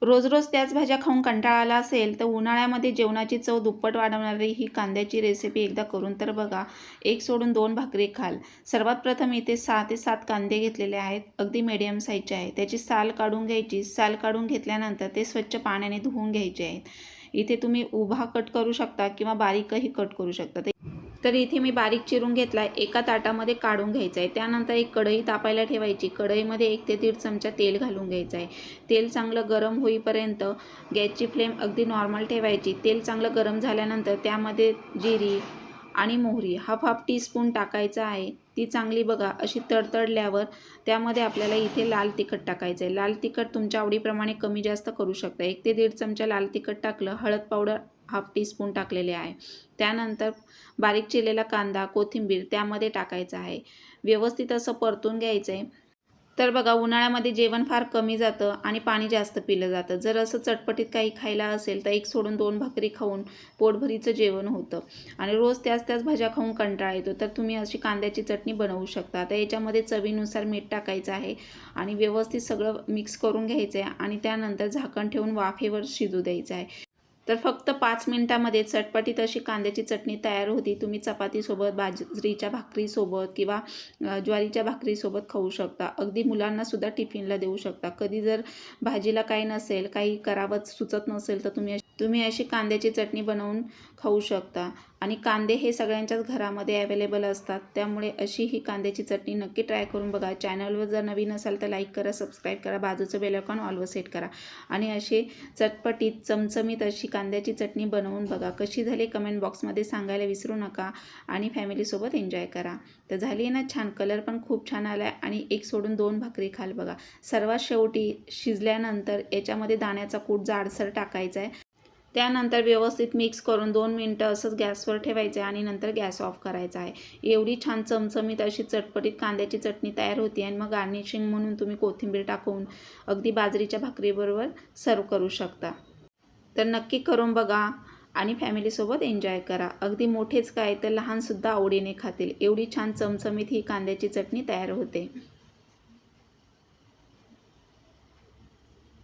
रोज रोज त्याच भाज्या खाऊन कंटाळा आला असेल तर उन्हाळ्यामध्ये जेवणाची चव दुप्पट वाढवणारी ही कांद्याची रेसिपी एकदा करून तर बघा. एक सोडून दोन भाकरी खाल. सर्वात प्रथम इथे 6 ते 7 कांदे घेतलेले आहेत. अगदी मीडियम साईजचे आहे. त्याची साल काढून घ्यायची. साल काढून घेतल्यानंतर ते स्वच्छ पाण्याने धुवून घ्यायचे आहेत. इथे तुम्ही उभा कट करू शकता किंवा बारीकही कट करू शकता. तर इथे मी बारीक चिरून घेतला. एका ताटामध्ये काढून घ्यायचं आहे. त्यानंतर एक कढई तापायला ठेवायची. कढईमध्ये 1 ते 1.5 चमचा तेल घालून घ्यायचं आहे. तेल चांगलं गरम होईपर्यंत गॅसची फ्लेम अगदी नॉर्मल ठेवायची. तेल चांगलं गरम झाल्यानंतर त्यामध्ये जिरी आणि मोहरी हाफ टीस्पून टाकायचा आहे. ती चांगली बघा अशी तडतडल्यावर त्यामध्ये आपल्याला इथे लाल तिखट टाकायचं आहे. लाल तिखट तुमच्या आवडीप्रमाणे कमी जास्त करू शकता. 1 ते 1.5 चमचा लाल तिखट टाकलं. हळद पावडर हाफ टीस्पून टाकलेले आहे. त्यानंतर बारीक चिरलेला कांदा, कोथिंबीर त्यामध्ये टाकायचं आहे. व्यवस्थित असं परतून घ्यायचं आहे. तर बघा उन्हाळ्यामध्ये जेवण फार कमी जातं आणि पाणी जास्त पिलं जातं. जर असं चटपटीत काही खायला असेल तर एक सोडून दोन भाकरी खाऊन पोटभरीचं जेवण होतं आणि रोज त्याच भाज्या खाऊन कंटाळा येतो. तर तुम्ही अशी कांद्याची चटणी बनवू शकता. तर याच्यामध्ये चवीनुसार मीठ टाकायचं आहे आणि व्यवस्थित सगळं मिक्स करून घ्यायचं आहे आणि त्यानंतर झाकण ठेवून वाफेवर शिजू द्यायचं आहे. तर फक्त 5 मिनिटांमध्ये चटपटीत अशी कांद्याची चटणी तयार होती. तुम्ही चपातीसोबत, बाजरीच्या भाकरीसोबत किंवा ज्वारीच्या भाकरीसोबत खाऊ शकता. अगदी मुलांनासुद्धा टिफिनला देऊ शकता. कधी जर भाजीला काही नसेल, काही करावं सुचत नसेल तर तुम्ही अशी कांद्याची चटणी बनवून खाऊ शकता. आणि कांदे हे सगळ्यांच्याच घरामध्ये अवेलेबल असतात. त्यामुळे अशी ही कांद्याची चटणी नक्की ट्राय करून बघा. चॅनलवर जर नवीन असाल तर लाईक करा, सबस्क्राईब करा, बाजूचं बेल आयकॉन ऑलवर सेट करा आणि अशी चटपटीत चमचमीत अशी कांद्याची चटणी बनवून बघा. कशी झाली कमेंट बॉक्समध्ये सांगायला विसरू नका आणि फॅमिलीसोबत एन्जॉय करा. तर झाली ना छान. कलर पण खूप छान आला आहे आणि एक सोडून दोन भाकरी खाल बघा. सर्वात शेवटी शिजल्यानंतर याच्यामध्ये दाण्याचा कूट जाडसर टाकायचा आहे. त्यानंतर व्यवस्थित मिक्स करून 2 मिनिटं असंच गॅसवर ठेवायचं आहे आणि नंतर गॅस ऑफ करायचा आहे. एवढी छान चमचमीत अशी चटपटीत कांद्याची चटणी तयार होती आणि मग गार्निशिंग म्हणून तुम्ही कोथिंबीर टाकून अगदी बाजरीच्या भाकरीबरोबर सर्व करू शकता. तर नक्की करून बघा आणि फॅमिलीसोबत एन्जॉय करा. अगदी मोठेच काय तर लहानसुद्धा आवडीने खातील. एवढी छान चमचमीत ही कांद्याची चटणी तयार होते.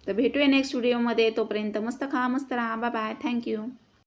तर भेटूया नेक्स्ट व्हिडिओमध्ये. तोपर्यंत मस्त खा, मस्त राहा. Bye bye. थँक्यू.